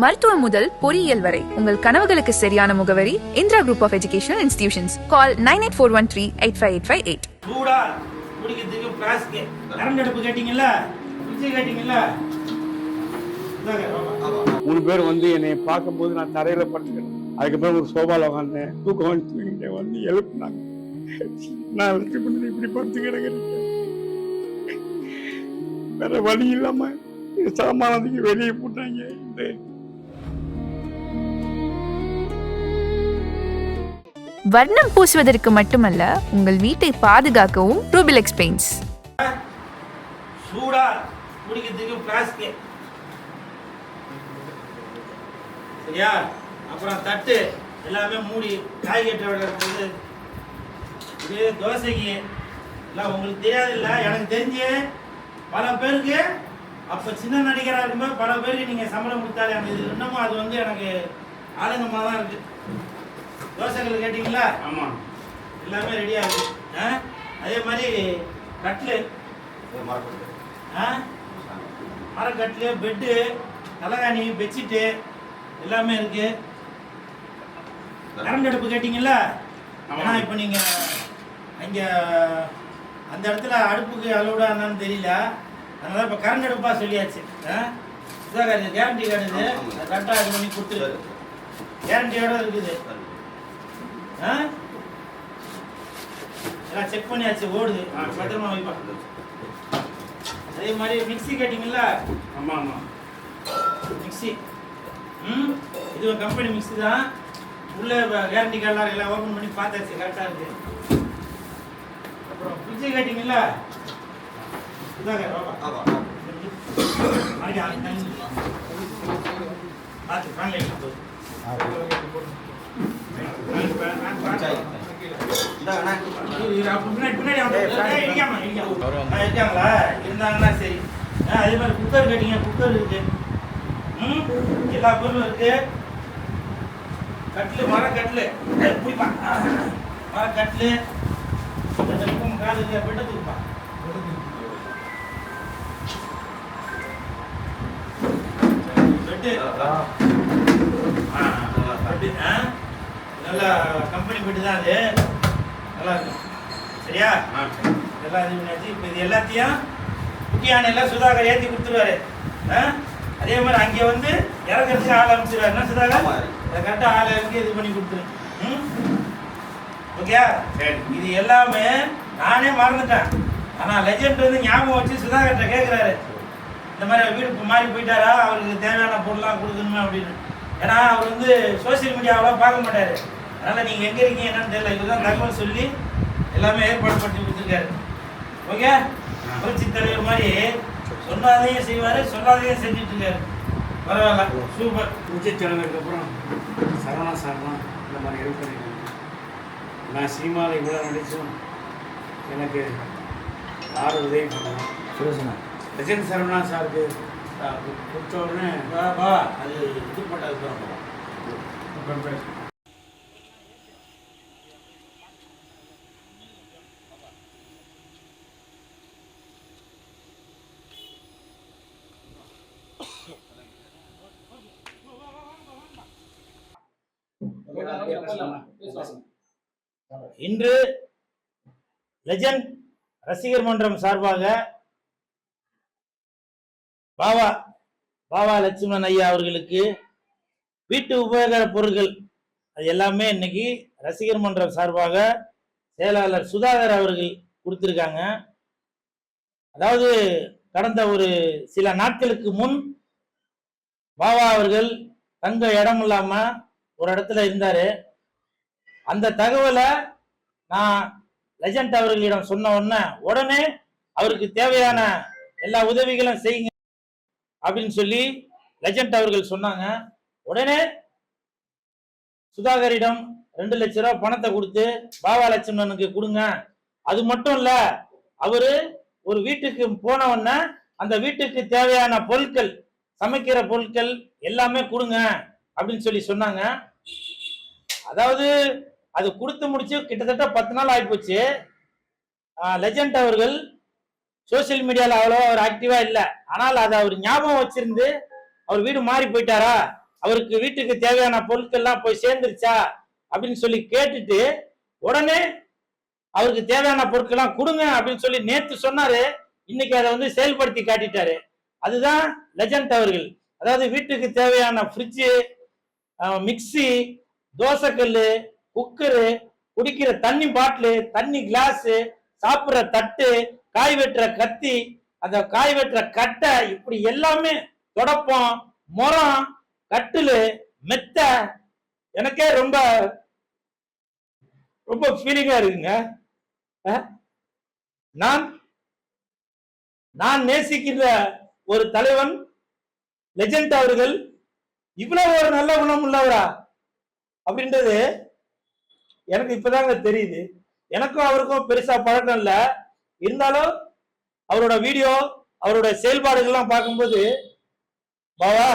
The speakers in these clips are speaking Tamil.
மருத்துவம் முதல் பொறியியல் வரை உங்கள் கனவுகளுக்கு சரியான முகவரி Indira group of educational institutions. Call 9841385858. சூடா குடிக்கிறதுக்கு பிளாஸ்க் கரண்ட் அடுப்பு கேட்டீங்கல்ல, ஃப்ரிட்ஜ் கேட்டீங்கல்ல. 3 பேர் வந்து என்னை பார்க்கும்போது நான் தரையில படுத்துக்கிறேன். அதுக்கப்புறம் ஒரு சோபாவில் உட்காந்தேன். தூக்கம் வந்து தூங்கிட்டு வந்து எழுப்புனாங்க. நான் வச்சு பண்ணி இப்படி படுத்து கிடக்கிறேன். வேற வழி இல்லாம சாமானத்துக்கு வெளியே போட்டாங்க. வர்ணம் பூசுவதற்கு மட்டுமல்ல, உங்கள் வீட்டை பாதுகாக்கவும் ரூபிலெக்ஸ் பெயிண்ட்ஸ். சூடா குடிக்கிறதுக்கு பிளாஸ்க் சரியா, அப்புறம் தட்டு எல்லாமே மூடி காய்கறி இருக்குது. இது தோசைக்கு இல்லை உங்களுக்கு தெரியாது இல்லை, எனக்கு தெரிஞ்சு பல பேருக்கு அப்போ சின்ன நடிகராக இருக்கும்போது பல பேருக்கு நீங்கள் சம்பளம் கொடுத்தாலே எனக்கு இது இன்னமும் அது வந்து எனக்கு ஆதங்கமாக தான் இருக்குது. தோசைகள் கேட்டிங்களா? ஆமாம், எல்லாமே ரெடியாக இருக்குது. அதே மாதிரி கட்லு, மரக்கட்லு, பெட்டு, தலைகாணி, பெட்ஷீட்டு எல்லாமே இருக்குது. கரண்ட் அடுப்பு கேட்டிங்களா? ஏன்னா இப்போ நீங்கள் அங்கே அந்த இடத்துல அடுப்புக்கு அலோடா என்னன்னு தெரியல, அதனால இப்போ கரண்ட் அடுப்பாக சொல்லியாச்சு. இதாக கேரண்டி கார்டு இது கரெக்டாக இது பண்ணி கொடுத்துரு, கேரண்டியோட இருக்குது. எல்லாம் செக் பண்ணியாச்சு, ஓடுது, பத்திரமா வைப்பா. அதே மாதிரி மிக்சி கேட்டிங்களா? ஆமாம் ஆமாம், மிக்சி. இது ஒரு கம்பெனி மிக்சி தான். உள்ளே கேரண்டி கார்டெலாம் எல்லாம் ஓப்பன் பண்ணி பார்த்தாச்சு, கரெக்டாக இருக்குது. அப்புறம் ஃப்ரிட்ஜு கேட்டிங்களா? இதாக பார்த்து பின்னாடி இருக்காங்களா? இருந்தாங்கன்னா சரி. அதே மாதிரி குக்கர் கேட்டீங்க, குக்கர் இருக்கு, எல்லா பொருளும் இருக்கு. கட்லு, மரக்கட்லு பிடிப்பா, மரக்கட்லு, காலு பெட்டை தூக்குப்பா. பெட்டு நல்லா கம்பெனி பெட்டு தான், அது நல்லா இருக்கும். சரியா, எல்லாம் இது பண்ணியாச்சு. இப்போ இது எல்லாத்தையும் குட்டியான எல்லாம் சுதாகர் ஏற்றி கொடுத்துருவாரு. அதே மாதிரி அங்கே வந்து இறக்கிறதுக்கு ஆள் அமைச்சிருவாரு. என்ன சுதாகர், அதை கரெக்டாக ஆள் இறக்கி இது பண்ணி கொடுத்துரு. ஓகே, இது எல்லாமே நானே மறந்துட்டேன். ஆனால் லெஜெண்ட் வந்து ஞாபகம் வச்சு சுதாகர்கிட்ட கேட்குறாரு, இந்த மாதிரி வீடு மாறி போயிட்டாரா, அவருக்கு தேவையான பொருள்லாம் கொடுக்கணுமே அப்படின்னு. ஏன்னா அவர் வந்து சோசியல் மீடியாவெல்லாம் பார்க்க மாட்டார். அதனால் நீங்கள் எங்கே இருக்கீங்க என்னன்னு தெரியல, இதுதான் தகவல் சொல்லி எல்லாமே ஏற்பாடு பண்ணி கொடுத்துருக்காரு. ஓகே, புரட்சி தலைவர் மாதிரி சொல்லாதையும் செய்வார், சொல்லாதையும் செஞ்சுட்டு இருக்காரு. பரவாயில்ல, சூப்பர். பூஜை தலைவருக்கு அப்புறம் சரவணா சார்லாம் இந்த மாதிரி ஹெல்ப் பண்ணியிருக்காங்க. நான் சினிமாவில் இவ்வளோ நடிச்சும் எனக்கு யார் உதவி பண்ணலாம். சுரேஷனா லெஜெண்ட் சரவணா சாருக்கு கொடுத்த உடனே அது இது போட்டது இன்று லெஜெண்ட் ரசிகர் மன்றம் சார்பாக பாவா லட்சுமணன் ஐயா அவர்களுக்கு வீட்டு உபயோக பொருட்கள் அது எல்லாமே இன்னைக்கு ரசிகர் மன்றம் சார்பாக செயலாளர் சுதாகர் அவர்கள் கொடுத்திருக்காங்க. அதாவது கடந்த ஒரு சில நாட்களுக்கு முன் பாவா அவர்கள் தங்க இடம் இல்லாம ஒரு இடத்துல இருந்தாரு. அந்த தகவலை நான் லெஜெண்ட் அவர்களிடம் சொன்ன உடனே அவருக்கு தேவையான எல்லா உதவிகளும் செய்யுங்க அப்படின்னு சொல்லி லெஜெண்ட் அவர்கள் சொன்னாங்க. உடனே சுதாகரிடம் 2 லட்சம் ரூபாய் பணத்தை கொடுத்து பாவா லட்சுமணனுக்கு கொடுங்க. அது மட்டும் இல்ல, அவரு ஒரு வீட்டுக்கு போன உடனே அந்த வீட்டுக்கு தேவையான பொருட்கள், சமைக்கிற பொருட்கள் எல்லாமே கொடுங்க அப்படின்னு சொல்லி சொன்னாங்க. அதாவது அது கொடுத்து முடிச்சு கிட்டத்தட்ட 10 நாள் ஆகிப்போச்சு. லெஜெண்ட் அவர்கள் சோசியல் மீடியால அவ்வளவா அவர் ஆக்டிவா இல்லை. ஆனால் அதை அவர் ஞாபகம் வச்சிருந்து அவர் வீடு மாறி போயிட்டாரா அவருக்கு வீட்டுக்கு தேவையான பொருட்கள் எல்லாம் போய் சேர்ந்துருச்சா அப்படின்னு சொல்லி கேட்டுட்டு உடனே அவருக்கு தேவையான பொருட்கள்லாம் கொடுங்க அப்படின்னு சொல்லி நேத்து சொன்னாரு. இன்னைக்கு அதை வந்து செயல்படுத்தி காட்டிட்டாரு. அதுதான் லெஜண்ட் அவர்கள். அதாவது வீட்டுக்கு தேவையான ஃப்ரிட்ஜு, மிக்சி, தோசைக்கல்லு, குக்கரு, குடிக்கிற தண்ணி பாட்டிலு, தண்ணி கிளாஸு, சாப்பிட்ற தட்டு, காய் வெட்டுற கத்தி, அந்த காய் வெட்டுற கட்டை, இப்படி எல்லாமே தொடப்பம், முறம், கட்டிலு, மெத்த. எனக்கே ரொம்ப ரொம்ப ஃபீலிங்கா இருக்குங்க. நான் நேசிக்கின்ற ஒரு தலைவன் லெஜண்ட் அவர்கள் இவ்வளவு ஒரு நல்ல குணம் உள்ளவரா அப்படின்றது எனக்கு இப்பதாங்க தெரியுது. எனக்கும் அவருக்கும் பெருசா பழக்கம் இல்ல. இருந்தாலும் அவரோட வீடியோ, அவரோட செயல்பாடுகள்லாம் பார்க்கும்போது பாவா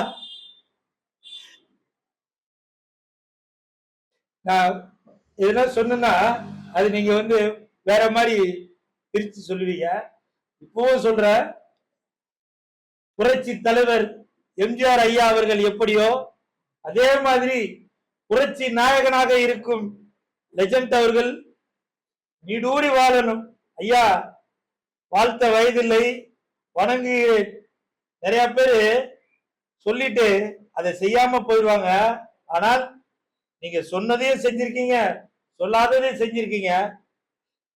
நான் இதெல்லாம் சொன்னா அது நீங்க வந்து வேற மாதிரி பிரிச்சு சொல்லுவீங்க. இப்பவும் சொல்ற, புரட்சி தலைவர் எம்ஜிஆர் ஐயா அவர்கள் எப்படியோ அதே மாதிரி புரட்சி நாயகனாக இருக்கும் லெஜண்ட் அவர்கள் நீடூடி வாழணும். ஐயா வாழ்த்த வயதில்லை, வணங்குகிறேன். நிறைய பேரு சொல்லிட்டு அதை செய்யாம போயிடுவாங்க. ஆனால் நீங்க சொன்னதையும் செஞ்சிருக்கீங்க, சொல்லாததையும் செஞ்சிருக்கீங்க.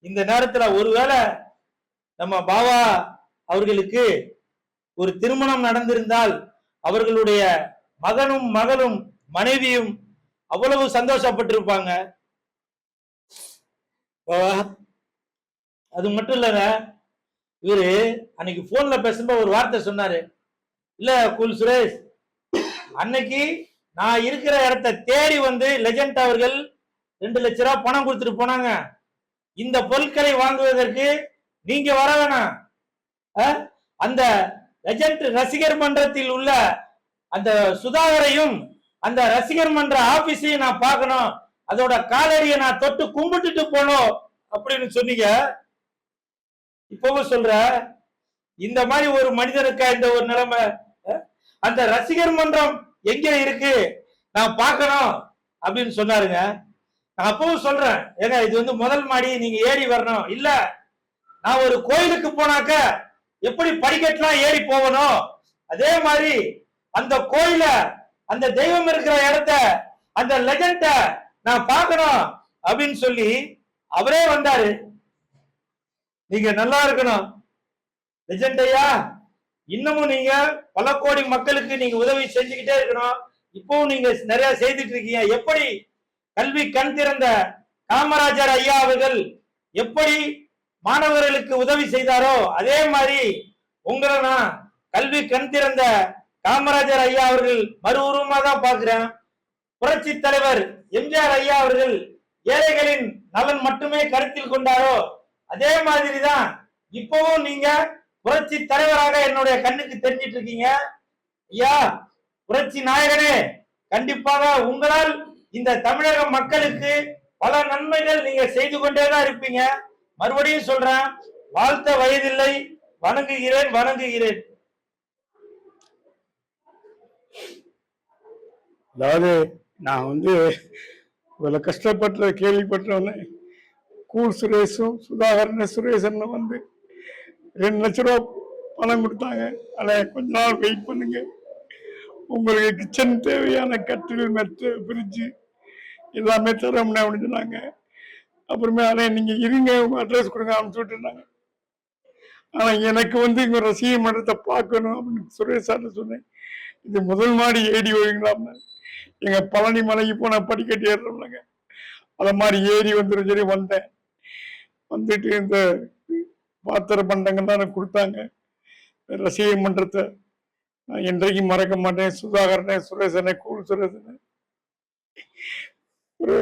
இந்த நேரத்துல ஒருவேளை நம்ம பாபா அவர்களுக்கு ஒரு திருமணம் நடந்திருந்தால் அவர்களுடைய மகனும் மகளும் மனைவியும் அவ்வளவு சந்தோஷப்பட்டிருப்பாங்க. அது மட்டும் இல்லங்க, இவரு அன்னைக்கு போன்ல பேசும்போது ஒரு வார்த்தை சொன்னாரு. இல்ல குல் சுரேஷ், அன்னைக்கு நான் இருக்கிற இடத்தை தேடி வந்து லெஜண்ட் அவர்கள் 2 லட்ச ரூபாய் பணம் கொடுத்துட்டு போனாங்க. இந்த பொருட்களை வாங்குவதற்கு நீங்க வர வேணாம், அந்த லெஜண்ட் ரசிகர் மன்றத்தில் உள்ள அந்த சுதாகரையும் அந்த ரசிகர் மன்ற ஆபீஸையும் நான் பார்க்கணும், அதோட காலடியை நான் தொட்டு கும்பிட்டுட்டு போனோம் அப்படின்னு சொன்னீங்க. இப்பவும் சொல்ற, இந்த மாதிரி ஒரு மனிதனுக்கா இந்த ஒரு நிலைமை? அந்த ரசிகர் மன்றம் எங்க இருக்கு நான் பார்க்கணும் அப்படின்னு சொன்னாருங்க. நான் அப்பவும் சொல்றேன், ஏங்க இது வந்து முதல் மாடி, நீங்க ஏறி வரணும். இல்ல, நான் ஒரு கோயிலுக்கு போனாக்க எப்படி படிக்கட்டுலாம் ஏறி போகணும், அதே மாதிரி அந்த கோயில, அந்த தெய்வம் இருக்கிற இடத்த, அந்த லெஜண்ட நான் பார்க்கணும் அப்படின்னு சொல்லி அவரே வந்தாரு. நீங்க நல்லா இருக்கணும் லெஜண்ட் ஐயா. இன்னமும் நீங்க பல கோடி மக்களுக்கு நீங்க உதவி செஞ்சுக்கிட்டே இருக்கணும். இப்பவும் நீங்க நிறைய செய்துட்டு இருக்கீங்க. எப்படி கல்வி கண் திறந்த காமராஜர் ஐயா அவர்கள் எப்படி மாணவர்களுக்கு உதவி செய்தாரோ அதே மாதிரி உங்களை நான் கல்வி கண் திறந்த காமராஜர் ஐயா அவர்கள் மறு உருவமா தான் பாக்குறேன். புரட்சி தலைவர் எம்ஜிஆர் ஐயா அவர்கள் ஏழைகளின் நலன் மட்டுமே கருத்தில் கொண்டாரோ அதே மாதிரிதான் இப்பவும் நீங்க புரட்சி தலைவராக என்னுடைய கண்ணுக்கு தெரிஞ்சிட்டு இருக்கீங்க. ஐயா புரட்சி நாயகனே, கண்டிப்பாக உங்களால் இந்த தமிழக மக்களுக்கு பல நன்மைகள் நீங்க செய்து கொண்டேதான் இருப்பீங்க. மறுபடியும் சொல்றேன், வாழ்த்த வயதில்லை, வணங்குகிறேன் வணங்குகிறேன். அதாவது நான் வந்து இவ்வளவு கஷ்டப்பட்ட கேள்விப்பட்டவனே, கூல் சுரேஷும் சுதாகரன் சுரேஷன் வந்து 2 லட்ச ரூபா பணம் கொடுத்தாங்க. அதை கொஞ்ச நாள் வெயிட் பண்ணுங்க, உங்களுக்கு கிச்சன் தேவையான கட்டில், மெத்த, ஃப்ரிட்ஜு எல்லாமே தரோம்னா அப்படின்னு சொன்னாங்க. அப்புறமே அதை நீங்க இருங்க, உங்க அட்ரஸ் கொடுங்க அப்படின்னு இருந்தாங்க. ஆனா எனக்கு வந்து இங்க ரசிகர் மன்றத்தை பார்க்கணும் அப்படின்னு சுரேஷ் சார் சொன்னேன். இது முதல் மாடி ஏறி வருவீங்களாம்னா, எங்க பழனி மலைக்கு போனா படிக்கட்டு ஏறுறோம்லங்க, அதை மாதிரி ஏறி வந்துடும் சொல்லி வந்தேன். வந்துட்டு இந்த பாத்திர பண்டங்கள்லாம் எனக்கு கொடுத்தாங்க. ரசிகர் மன்றத்தை நான் என்றைக்கும் மறக்க மாட்டேன். சுதாகரனே, சுரேசனே, கூல் சுரேசனே, ஒரு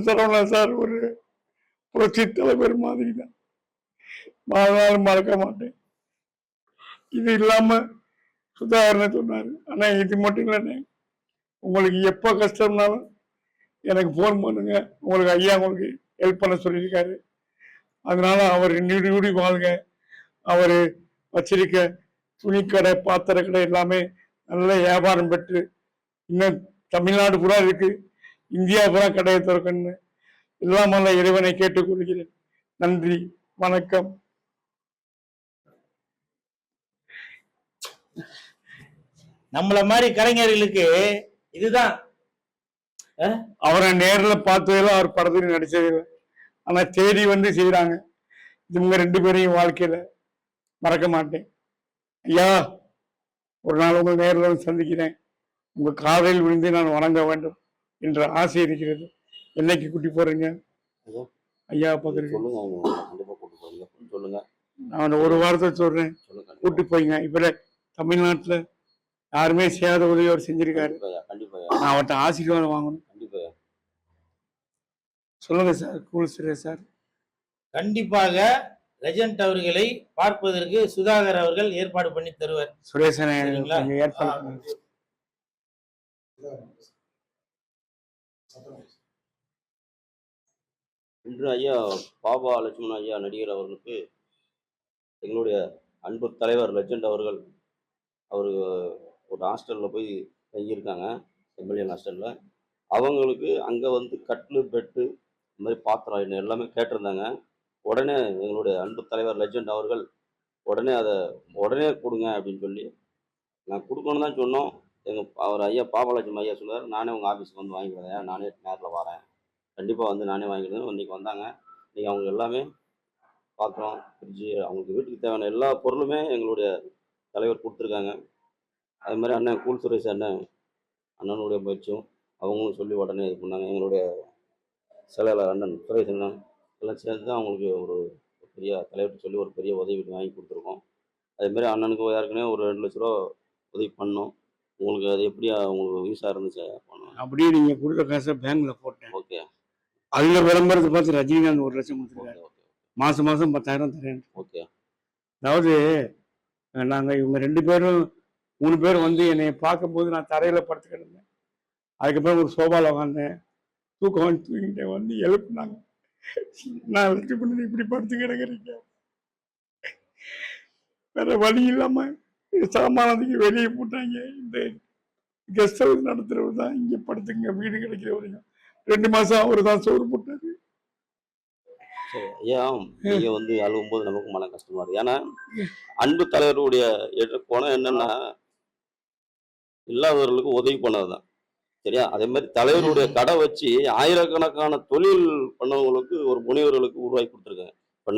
சரவணன் சார் ஒரு புரட்சி தலைவர் மாதிரி தான், வாழ்நாளும் மறக்க மாட்டேன். இது இல்லாம சுதாகரனை சொன்னாரு, ஆனா இது மட்டும் இல்லைண்ணே, உங்களுக்கு எப்போ கஷ்டம்னாலும் எனக்கு போன் பண்ணுங்க, உங்களுக்கு ஐயா உங்களுக்கு ஹெல்ப் பண்ண சொல்லியிருக்காரு. அதனால அவர் நீடி வாழ்க. அவர் வச்சிருக்க துணிக்கடை, பாத்திர கடை எல்லாமே நல்ல வியாபாரம் பெற்று இன்னும் தமிழ்நாடு பூரா இருக்கு, இந்தியா பூரா கடையை திறக்கணும்னு எல்லாம் வல்ல இறைவனை கேட்டுக்கொள்கிறேன். நன்றி, வணக்கம். நம்மள மாதிரி கலைஞர்களுக்கு இதுதான். அவரை நேர்ல பார்த்ததெல்லாம் அவர் படத்துல நடிச்சது இல்லை. ஆனா தேடி வந்து செய்யறாங்க. இவங்க 2 பேரையும் வாழ்க்கையில மறக்க மாட்டேன். ஐயா, ஒரு நாள் உங்கள் நேரில் வந்து சந்திக்கிறேன். உங்க காலில் விழுந்து நான் வணங்க வேண்டும் என்ற ஆசை இருக்கிறது. என்னைக்கு கூட்டி போறீங்க ஐயா? பார்க்குறேன், சொல்லுங்க. நான் ஒரு வாரத்தை சொல்றேன், கூட்டி போய்ங்க. இப்ப தமிழ்நாட்டுல யாருமே செய்யாத உதவி அவர் செஞ்சிருக்காரு. நான் அவர்கிட்ட ஆசீர்வாதம் வாங்கணும். சொல்லுங்க சார். Cool Suresh sir. கண்டிப்பாக லெஜண்ட் அவர்களை பார்ப்பதற்கு சுதாகர் அவர்கள் ஏற்பாடு பண்ணி தருவார். சுரேசனை ஏற்பாடு பண்ணுங்க. இன்று ஐயா பாபா லட்சுமணன் ஐயா நடிகர் அவர்களுக்கு எங்களுடைய அன்பு தலைவர் லெஜண்ட் அவர்கள் அவர் ஒரு ஹாஸ்டலில் போய் தங்கியிருக்காங்க, எம்எல்ஏ ஹாஸ்டலில். அவங்களுக்கு அங்கே வந்து கட்லு பெட்டு இந்த மாதிரி பாத்திரம் எல்லாமே கேட்டிருந்தாங்க. உடனே எங்களுடைய அன்பு தலைவர் லெஜண்ட் அவர்கள் உடனே கொடுங்க அப்படின்னு சொல்லி நான் கொடுக்கணும் தான் சொன்னோம். அவர் ஐயா பாபா லட்சுமணன் ஐயா சொன்னார், நானே உங்கள் ஆஃபீஸுக்கு வந்து வாங்கிக்கிறேன், நானே நேரில் வரேன், கண்டிப்பாக வந்து நானே வாங்கிக்கிறேன். இன்றைக்கி வந்தாங்க. இன்றைக்கி அவங்க எல்லாமே பாத்திரம், ஃப்ரிட்ஜு, அவங்களுக்கு வீட்டுக்கு தேவையான எல்லா பொருளுமே எங்களுடைய தலைவர் கொடுத்துருக்காங்க. அது மாதிரி அண்ணன் கூல் சுரேஷ் அண்ணனுடைய முயற்சியும் அவங்களும் சொல்லி உடனே இது பண்ணாங்க. எங்களுடைய செயலாளர் அண்ணன் சுரேஷ் அண்ணன் எல்லாம் சேர்ந்து தான் அவங்களுக்கு ஒரு பெரிய தலைவர்கிட்ட சொல்லி ஒரு பெரிய உதவி வாங்கி கொடுத்துருக்கோம். அதேமாதிரி அண்ணனுக்கு ஏற்கனவே ஒரு 2 லட்ச ரூபா உதவி பண்ணோம். உங்களுக்கு அது எப்படி உங்களுக்கு யூஸாக இருந்துச்சு? பண்ணோம். அப்படியே நீங்கள் கொடுத்த காசை பேங்க்ல போட்டேன். ஓகே. அதில் விளம்பரத்தை பார்த்து ரஜினிகாந்த் 1 லட்சம் கொடுத்துருக்காரு. மாதம் 10,000 தரேன். ஓகே. அதாவது நாங்கள் இவங்க 2 பேரும் 3 பேர் வந்து என்னை பார்க்கும்போது நான் தரையில் படுத்துக்கிட்டு இருந்தேன். அதுக்கப்புறம் ஒரு சோபாவில் உட்காந்தேன். தூக்கம் வந்து தூங்கிட்டேன். வந்து எழுப்புனாங்க, நான் வச்சு பண்ணி இப்படி படுத்து கிடக்குறீங்க. வேற வழி இல்லாமல் சாமானத்துக்கு வெளியே போட்டாங்க. இந்த கெஸ்ட் ஹவுஸ் நடத்துறவர் தான் இங்கே படுத்துங்க, வீடு கிடைக்கிற வரைக்கும் 2 மாதம் அவர் தான் சோறு போட்டாரு. சரி ஐயா, நீங்க வந்து அழுகும்போது நமக்கு மன கஷ்டமா இருக்கு. ஏன்னா அன்பு தலைவருடைய கோணம் என்னன்னா இல்லாதவர்களுக்கு உதவி பண்ணதுதான். சரியா? அதே மாதிரி தலைவருடைய கடை வச்சு ஆயிரக்கணக்கான தொழில் பண்ணவங்களுக்கு ஒரு முனைவர்களுக்கு உருவாக்கி கொடுத்துருக்காங்க. இப்போ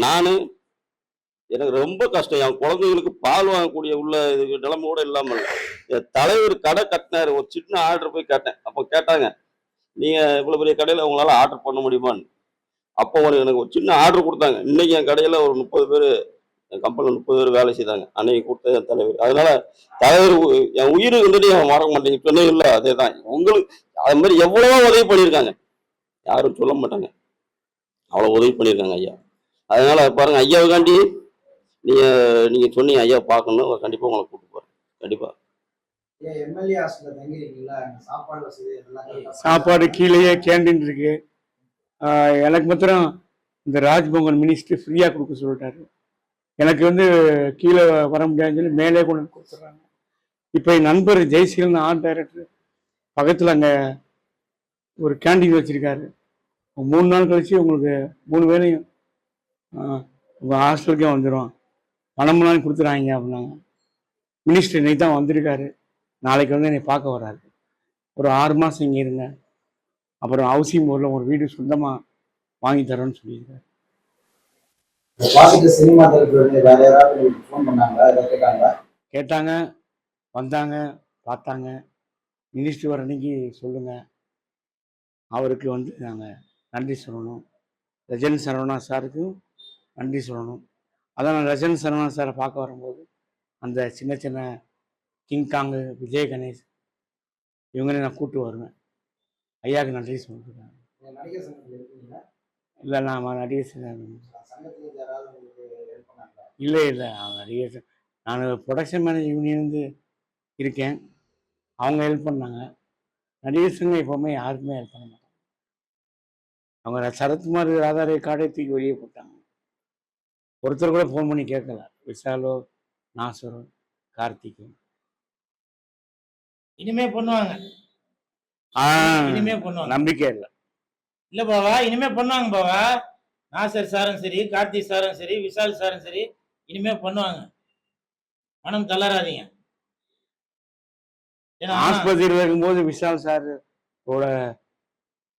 எனக்கு ரொம்ப கஷ்டம். என் குழந்தைங்களுக்கு பால் வாங்கக்கூடிய உள்ள இதுக்கு நிலைமை கூட இல்லாமல் என் தலைவர் கடை கட்டினாரு. ஒரு சின்ன ஆர்டர் போய் கேட்டேன். அப்போ கேட்டாங்க, நீங்க இவ்வளவு பெரிய கடையில உங்களால ஆர்டர் பண்ண முடியுமான்னு. அப்போ எனக்கு ஒரு சின்ன ஆர்டர் கொடுத்தாங்க. இன்னைக்கு என் கடையில ஒரு 30 பேர், என் கம்பெனியில் 30 பேர் வேலை செய்தாங்க. அன்னைக்கு கொடுத்தது என் தலைவர். அதனால தலைவர் என் உயிர் வந்துட்டு என் மறக்க மாட்டேங்க. சொன்னே இல்லை, அதே தான். உங்களுக்கு அது மாதிரி எவ்வளவோ உதவி பண்ணியிருக்காங்க, யாரும் சொல்ல மாட்டாங்க. அவ்வளோ உதவி பண்ணியிருக்காங்க ஐயா. அதனால பாருங்க, ஐயாவுக்காண்டி நீங்க சொன்னீங்க ஐயா பார்க்கணும், கண்டிப்பாக உங்களை கூப்பிட்டு போறேன். கண்டிப்பா. சாப்பாடு கீழேயே கேண்டீன் இருக்கு. எனக்கு மாத்திரம் இந்த ராஜ்பவன் மினிஸ்ட்ரி ஃப்ரீயாக கொடுக்க சொல்லிட்டாரு. எனக்கு வந்து கீழே வர முடியாதுன்னு சொல்லி மேலே கொண்டு கொடுத்துட்றாங்க. இப்போ என் நண்பர் ஜெய்சீலன் ஆர்ட் டைரக்டர் பக்கத்தில் அங்கே ஒரு கேண்டீன் வச்சுருக்காரு. 3 நாள் கழிச்சு உங்களுக்கு 3 வேளையும் உங்கள் ஹாஸ்டலுக்கே வந்துடும், பணம் நாள் கொடுத்துறாங்க அப்படின்னாங்க. மினிஸ்டர் இன்னைக்கு தான் வந்திருக்காரு. நாளைக்கு வந்து என்னை பார்க்க வர்றாரு. ஒரு 6 மாதம் இங்கே இருங்க, அப்புறம் ஹவுசிங் போர்டில் ஒரு வீடு சொந்தமாக வாங்கி தரோன்னு சொல்லியிருக்காரு. கேட்டாங்க, வந்தாங்க, பார்த்தாங்க. மினிஸ்டர் வர அன்னைக்கு சொல்லுங்க, அவருக்கு வந்து நாங்கள் நன்றி சொல்லணும். ரஜன் சரவணா சாருக்கும் நன்றி சொல்லணும். அதான் நான் ரஜன் சரவணா சாரை பார்க்க வரும்போது அந்த சின்ன சின்ன கிங்காங்கு, விஜய் கணேஷ் இவங்களே நான் கூப்பிட்டு வருவேன். ஐயாவுக்கு நன்றி சொல்லிருக்காங்க. இல்லை, நான் நடிகர் இல்லை நடிகர், நான் ப்ரொடக்ஷன் மேனேஜர் யூனியன் இருக்கேன். அவங்க ஹெல்ப் பண்ணாங்க. நடிகர் சங்கம் எப்போவுமே யாருக்குமே ஹெல்ப் பண்ண மாட்டாங்க. அவங்க சரத்குமார் ராதாரே கார்டை தூக்கி வெளியே போட்டாங்க. ஒருத்தர் கூட ஃபோன் பண்ணி கேட்கல. விஷாலோ, நாசரோ, கார்த்திகோ. இனிமே பண்ணுவாங்க. இனிமே பண்ணுவாங்க. நம்பிக்கை இல்லை. இல்ல பாவா, இனிமே பண்ணுவாங்க பாவா. நாசர் சாரும் சரி, கார்த்திக் சாரும் சரி, விஷால் சாரும் சரி, இனிமே பண்ணுவாங்க. மனம் தளராதீங்க. ஏன்னா ஆஸ்பத்திரியில் இருக்கும்போது விஷால் சார் ஓட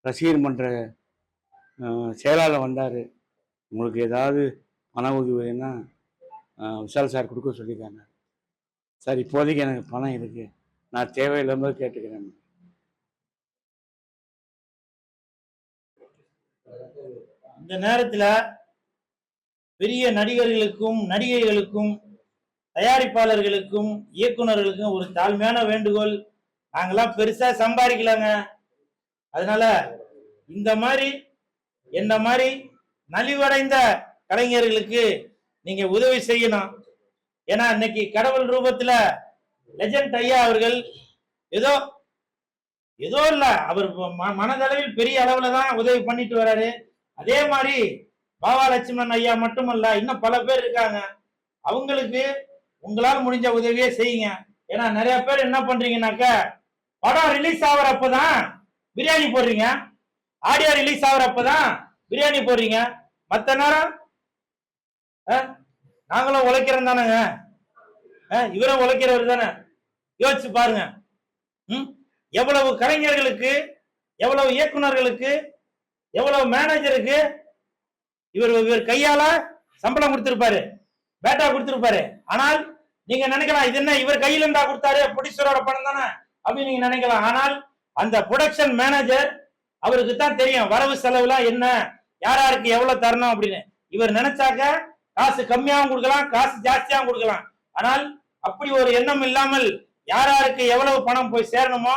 ரசிகர் மன்ற செயலாளர் வந்தார். உங்களுக்கு ஏதாவது பண உதவினா விஷால் சார் கொடுக்க சொல்லியிருக்காங்க. சார் இப்போதைக்கு எனக்கு பணம் இருக்கு, நான் தேவையில்லாமல் கேட்டுக்கிறேன். இந்த நேரத்துல பெரிய நடிகர்களுக்கும் நடிகைகளுக்கும் தயாரிப்பாளர்களுக்கும் இயக்குனர்களுக்கும் ஒரு தாழ்மையான வேண்டுகோள். நாங்கெல்லாம் பெருசா சம்பாதிக்கலாங்க. அதனால இந்த மாதிரி என்ன மாதிரி நலிவடைந்த கலைஞர்களுக்கு நீங்க உதவி செய்யணும். ஏன்னா இன்னைக்கு கடவுள் ரூபத்துல லெஜண்ட் ஐயா அவர்கள் ஏதோ ஏதோ இல்ல, அவர் மனதளவில் பெரிய அளவுல தான் உதவி பண்ணிட்டு வர்றாரு. அதே மாதிரி பாபா லட்சுமணன் ஐயா மட்டுமல்ல, இன்னும் பல பேர் இருக்காங்க. அவங்களுக்கு உங்களால் முடிஞ்ச உதவியே செய்யுங்க. ஏன்னா நிறைய பேர் என்ன பண்றீங்கன்னாக்க, படம் ரிலீஸ் ஆகுறப்பதான் பிரியாணி போடுறீங்க, ஆடியோ ரிலீஸ் ஆகுறப்பதான் பிரியாணி போடுறீங்க. மத்த நேரம் நாங்களும் உழைக்கிறோம் தானேங்க, இவரும் உழைக்கிறவர் தானே. யோசிச்சு பாருங்க. எவ்வளவு கலைஞர்களுக்கு, எவ்வளவு இயக்குனர்களுக்கு, எவ்வளவு மேனேஜருக்கு இவர் கையால சம்பளம் கொடுத்திருப்பாரு, பேட்டா கொடுத்திருப்பாரு. ஆனால் நீங்க நினைக்கலாம், இது என்ன இவர் கையில இருந்தா கொடுத்தாரு, ப்ரொடியூசரோட பணம் தானே அப்படின்னு நீங்க நினைக்கலாம். ஆனால் அந்த ப்ரொடக்ஷன் மேனேஜர் அவருக்கு தான் தெரியும் வரவு செலவுலாம் என்ன, யாராருக்கு எவ்வளவு தரணும் அப்படின்னு. இவர் நினைச்சாக்க காசு கம்மியாகவும் கொடுக்கலாம், காசு ஜாஸ்தியாகவும் கொடுக்கலாம். ஆனால் அப்படி ஒரு எண்ணம் இல்லாமல் யாராருக்கு எவ்வளவு பணம் போய் சேரணுமோ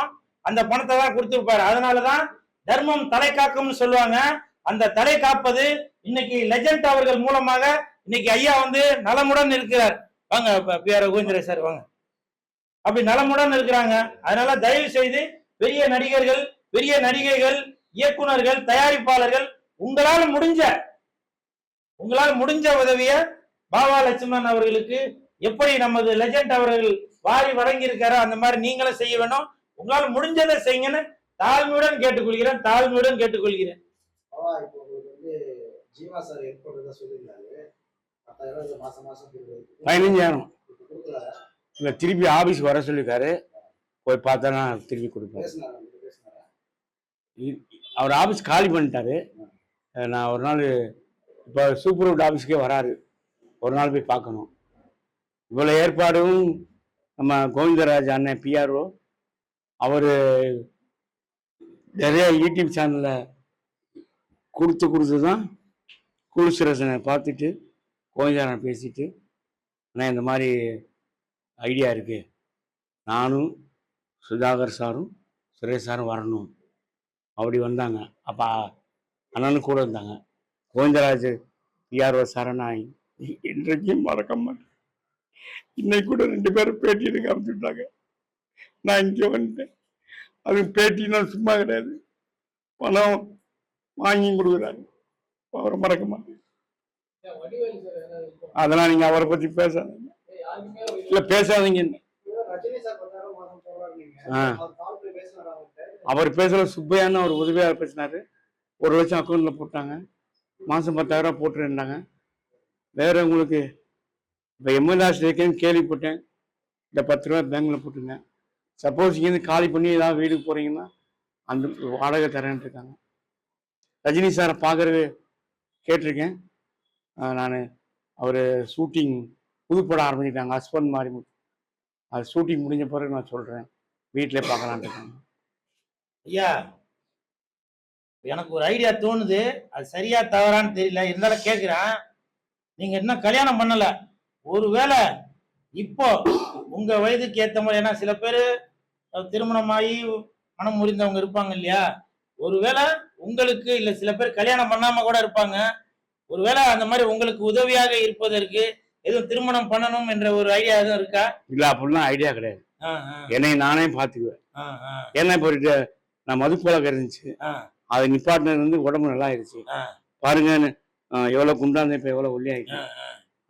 அந்த பணத்தை தான் கொடுத்திருப்பாரு. அதனாலதான் தர்மம் தலை காக்கும்னு சொல்லுவாங்க. அந்த தலை காப்பது இன்னைக்கு லெஜண்ட் அவர்கள் மூலமாக இன்னைக்கு ஐயா நலமுடன் இருக்கிறார். வாங்க பிஆர் ரகுவேந்திர சார் வாங்க. அப்படி நலமுடன் இருக்கிறாங்க. அதனால தயவு செய்து பெரிய நடிகர்கள், பெரிய நடிகைகள், இயக்குனர்கள், தயாரிப்பாளர்கள் உங்களால் முடிஞ்ச உதவிய பாபா லட்சுமணன் அவர்களுக்கு எப்படி நமது லெஜண்ட் அவர்கள் வாரி வழங்கி இருக்காரோ அந்த மாதிரி நீங்களும் செய்ய வேணும். உங்களால் முடிஞ்சதை செய்யுங்கன்னு தாழ்மையுடன் கேட்டுக்கொள்கிறேன். ஜீவா சார் ஏற்படுறதா சொல்லியிருந்தாரு. 10,000 மாசம் 15,000 இல்ல, திருப்பி ஆபீஸ் வர சொல்லிருக்காரு. போய் பார்த்தா திருப்பி கொடுப்பேன். அவர் ஆபீஸ் காலி பண்ணிட்டாரு. நான் ஒரு நாள் இப்போ சூப்பர்வுட் ஆபீஸ்க்கே வராரு, ஒரு நாள் போய் பார்க்கணும். இவ்வளோ ஏற்பாடும் நம்ம கோவிந்தராஜ் அண்ணன் பிஆர்ஓ அவர் நிறைய யூடியூப் சேனலில் கொடுத்து தான் கூலுசுரேசனை பார்த்துட்டு கோவிந்தராஜன் பேசிட்டு, ஆனால் இந்த மாதிரி ஐடியா இருக்குது, நானும் சுதாகர் சாரும் சுரேஷ் சாரும் வரணும் அப்படி வந்தாங்க. அப்போ அண்ணனும் கூட இருந்தாங்க. கோவிந்தராஜ் பிஆர்ஓ சாரை நான் இன்றைக்கும் மறக்க மாட்டேன். இன்னைக்கு கூட 2 பேரும் பேட்டி எடுக்க ஆரம்பிச்சுட்டாங்க. நான் இங்கே வந்துட்டேன். அது பேட்டினா சும்மா கிடையாது, பணம் வாங்கி கொடுக்குறாரு. அவரை மறக்க மாட்டேன். அதெல்லாம் நீங்க அவரை பத்தி பேசாதீங்க. இல்ல பேசாதீங்க. அவர் பேசுற சுப்பையான்னு அவர் உதவியாக பேசினாரு. 1 லட்சம் அக்கௌண்ட்ல போட்டாங்க, மாசம் 10,000 போட்டுருந்தாங்க. வேற உங்களுக்கு இப்போ எம்எல்ஏஸ் இருக்கேன்னு கேள்விப்பட்டேன். இந்த 10 ரூபா பேங்க்ல போட்டுங்க. சப்போஸ் இங்கேருந்து காலி பண்ணி ஏதாவது வீடுக்கு போறீங்கன்னா அந்த வாடகை தரேன்னு இருக்காங்க. ரஜினி சாரை பார்க்கறது கேட்டிருக்கேன். நான் அவர் ஷூட்டிங் புதுப்படம் ஆரம்பிச்சிட்டாங்க, ஹஸ்பண்ட் மாதிரி. அது ஷூட்டிங் முடிஞ்ச பிறகு நான் சொல்கிறேன், வீட்டிலே பார்க்கலான்ட்டு இருக்காங்க. ஐயா, எனக்கு ஒரு ஐடியா தோணுது, அது சரியா தவறான்னு தெரியல, இருந்தாலும் கேட்குறேன். நீங்க இன்னும் கல்யாணம் பண்ணல, ஒருவேளை இப்போ உங்க வயதுக்கு ஏற்ற மாதிரி, ஏன்னா சில பேர் திருமணமாகி மனம் முறிந்தவங்க இருப்பாங்க இல்லையா, ஒருவேளை உங்களுக்கு இல்ல சில பேர் கல்யாணம் பண்ணாம கூட இருப்பாங்க, ஒருவேளை அந்த மாதிரி உங்களுக்கு உதவியாக இருப்பதற்கு எதுவும் திருமணம் பண்ணணும் என்ற ஒரு ஐடியா எதுவும் இருக்கா? இல்ல, அப்படிலாம் ஐடியா கிடையாது. என்னை நானே பாத்துக்குவேன். ஏன்னா இப்போ நான் மதுப்பழக்கம் இருந்துச்சு, அது நிப்பாட்டினது உடம்பு நல்லா ஆயிடுச்சு. பாருங்க எவ்வளவு குண்டாந்து இப்ப எவ்வளவு ஒல்லி ஆயிடுச்சு.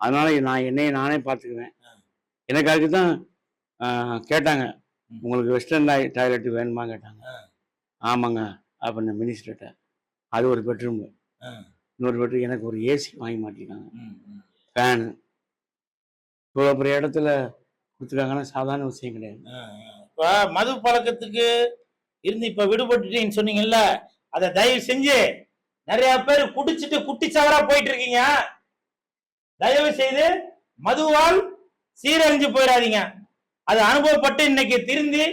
அதனால நான் என்னையை நானே பாத்துக்குவேன். எனக்கு அதுக்குதான் கேட்டாங்க, உங்களுக்கு வெஸ்டர்ன் டாய்லெட் வேணுமா கேட்டாங்க. ஆமாங்க அப்படின்னு மினிஸ்டர்கிட்ட. அது ஒரு பெட்ரூமு. இன்னொரு பெட்ரூம் எனக்கு ஒரு ஏசி வாங்கி மாட்டிருக்காங்க, ஃபேனு. இவ்வளோ பெரிய இடத்துல கொடுத்துருக்காங்கன்னா சாதாரண விஷயம் கிடையாது. இப்ப மது பழக்கத்துக்கு இருந்து இப்ப விடுபட்டுட்டேன்னு சொன்னீங்கல்ல, அதை தயவு செஞ்சு நிறைய பேர் குடிச்சிட்டு குட்டிச்சவரா போயிட்டு இருக்கீங்க. தயவு செய்து மதுவால் சீரழிஞ்சு போயிடாதீங்க. அது அனுபவப்பட்டு இன்னைக்கு திருந்தி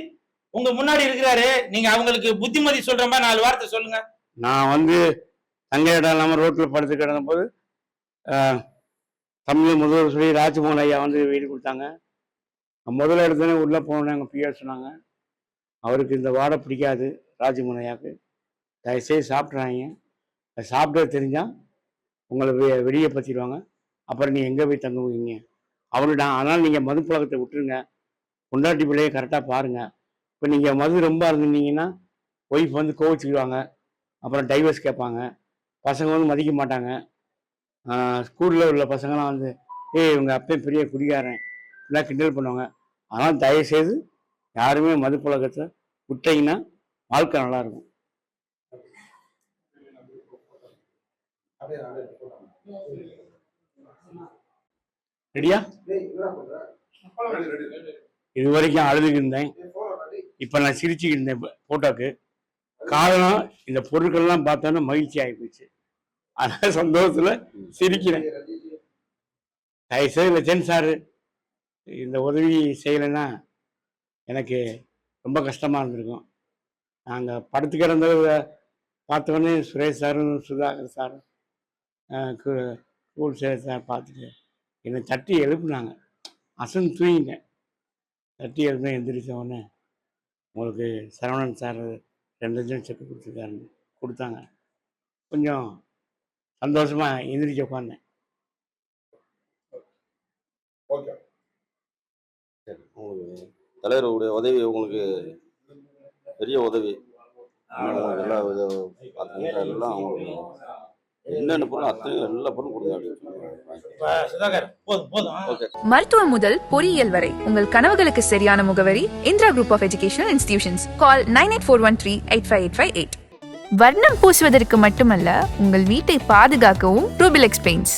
உங்க முன்னாடி இருக்கிறாரு. நீங்க அவங்களுக்கு புத்திமதி சொல்ற மாதிரி 4 வார்த்தை சொல்லுங்க. நான் வந்து தங்க இடம் இல்லாமல் ரோட்டில் படுத்து கிடந்த போது தமிழ் முதல்வர் சொல்லி ராஜ்மோகன் ஐயா வந்து வீடு கொடுத்தாங்க. முதல்ல எடுத்தோடனே உள்ளே போனோன்னு எங்கள் பிஆர் சொன்னாங்க, அவருக்கு இந்த வாடை பிடிக்காது ராஜ்மோகன் ஐயாவுக்கு, தயவுசெய்து சாப்பிட்றாங்க, அது சாப்பிட தெரிஞ்சால் உங்களை வெளியே பற்றிடுவாங்க, அப்புறம் நீ எங்கே போய் தங்குவீங்க அவனுடா. அதனால் நீங்கள் மது பழக்கத்தை விட்டுருங்க, பொண்டாட்டி பிள்ளையை கரெக்டாக பாருங்கள். இப்போ நீங்கள் மது ரொம்ப இருந்தீங்கன்னா ஒய்ஃப் வந்து கோவிச்சுக்குவாங்க, அப்புறம் டைவர்ஸ் கேட்பாங்க, பசங்க வந்து மதிக்க மாட்டாங்க. ஸ்கூலில் உள்ள பசங்களாம் வந்து இவங்க அப்பயும் பெரிய குடிகாரன் எல்லாம் கிண்டல் பண்ணுவாங்க. அதனால் தயவுசெய்து யாருமே மது பழக்கத்தை விட்டீங்கன்னா வாழ்க்கை நல்லாயிருக்கும். ரெடியா? இது வரைக்கும் அழுதுகிட்டு இருந்தேன், இப்போ நான் சிரிச்சுக்கிட்டு இருந்தேன் போட்டோக்கு. காரணம் இந்த பொருட்கள்லாம் பார்த்தோன்னா மகிழ்ச்சி ஆகிப்போச்சு, அதனால சந்தோஷத்துல சிரிக்கிறேன். தயவுசெய்து லட்சன் சார் இந்த உதவி செய்யலைன்னா எனக்கு ரொம்ப கஷ்டமாக இருந்திருக்கும். நாங்கள் படுத்து கிடந்ததை பார்த்தோன்னே சுரேஷ் சாரும் சுதாகர் சாரும் கூல் சேர் சார் பார்த்துட்டு என்னை தட்டி எழுப்புனாங்க. அசன் தூங்கிட்டேன். தட்டி எழுப்புனா எந்திரிச்ச உடனே உங்களுக்கு சரவணன் சார் 2 லட்சம் செக்கு கொடுத்துருக்காருன்னு கொடுத்தாங்க. கொஞ்சம் சந்தோஷமாக எந்திரிச்சு உட்காந்தேன். சரி, உங்களுக்கு தலைவருடைய உதவி உங்களுக்கு பெரிய உதவி. உங்களுக்கு எல்லா பார்த்தீங்கன்னா எல்லாம் அவங்களுக்கு என்னென்ன பொருள் அத்தனையும் எல்லா பொருளும் கொடுங்க. சுதாகர் போதும். ஓகே. மருத்துவம் முதல் பொறியியல் வரை உங்கள் கனவுகளுக்கு சரியான முகவரி Indira group of educational institutions. Call 9841385858. வர்ணம் பூசுவதற்கு மட்டுமல்ல, உங்கள் வீட்டை பாதுகாக்கவும் ரூபிலெக்ஸ் பெயிண்ட்ஸ்.